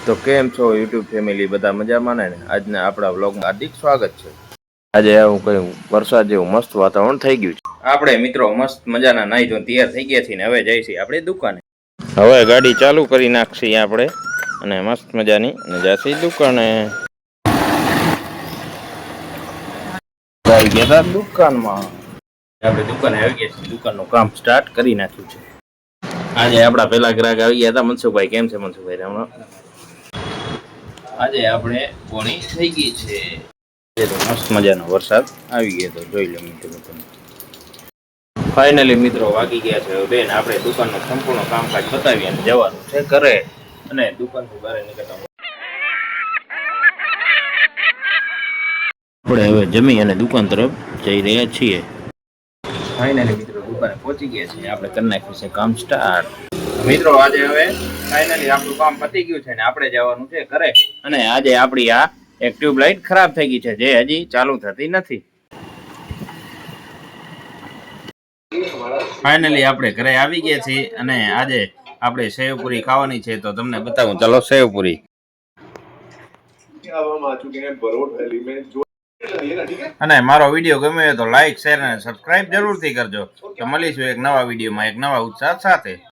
તો કેમ છો યુટ્યુબ ફેમિલી, બધા મજામાં ને? આજના આપણા વ્લોગમાં હાર્દિક સ્વાગત છે. આજે આવું કઈ વરસાદ જેવું મસ્ત વાતાવરણ થઈ ગયું છે. આપણે મિત્રો મસ્ત મજાના નાઈ ધોઈને તૈયાર થઈ ગયા છીએ ને હવે જઈશું આપણે દુકાને. હવે ગાડી ચાલુ કરી નાખશી આપણે અને મસ્ત મજાની અને જઈશું દુકાને. આવી ગયા હતા દુકાનમાં. આપણે દુકાને આવી ગયા છીએ, દુકાનનું કામ સ્ટાર્ટ કરી નાખ્યું છે. આજે આપણા પેલા ગ્રાહક આવી ગયા હતા મનસુખભાઈ. કેમ છે મનસુખભાઈ? રામ રામ. આજે આપણે પોણી થઈ ગઈ છે. મસ્ત મજાનો વરસાદ આવી ગયો તો જોઈ લો મિત્રો તમે. ફાઇનલી મિત્રો વાગી ગયા છે બેન. આપણે દુકાનનું સંપૂર્ણ કામકાજ બતાવી અને જવાનું છે ઘરે અને દુકાનથી બહાર નીકળતા આપણે હવે જમી અને દુકાન તરફ જઈ રહ્યા છીએ. ફાઇનલી મિત્રો દુકાને પહોંચી ગયા છીએ. આપણે કરી નાખ્યું છે કામ સ્ટાર્ટ. મિત્રો આજે હવે ફાઇનલી આપણું કામ પતી ગયું છે ને આપણે જવાનું છે ઘરે. અને આજે આપણી આ એક ટ્યુબલાઇટ ખરાબ થઈ ગઈ છે જે હજી ચાલુ થતી નથી. ફાઇનલી આપણે ઘરે આવી ગયા છીએ અને આજે આપણે સેવપુરી ખાવાની છે તો તમને બતાવું. ચાલો સેવપુરી. અને મારો વિડીયો ગમ્યો હોય તો લાઈક, શેર અને સબસ્ક્રાઇબ જરૂરથી કરજો. તો મળીશું એક નવા વિડીયોમાં એક નવા ઉત્સાહ સાથે.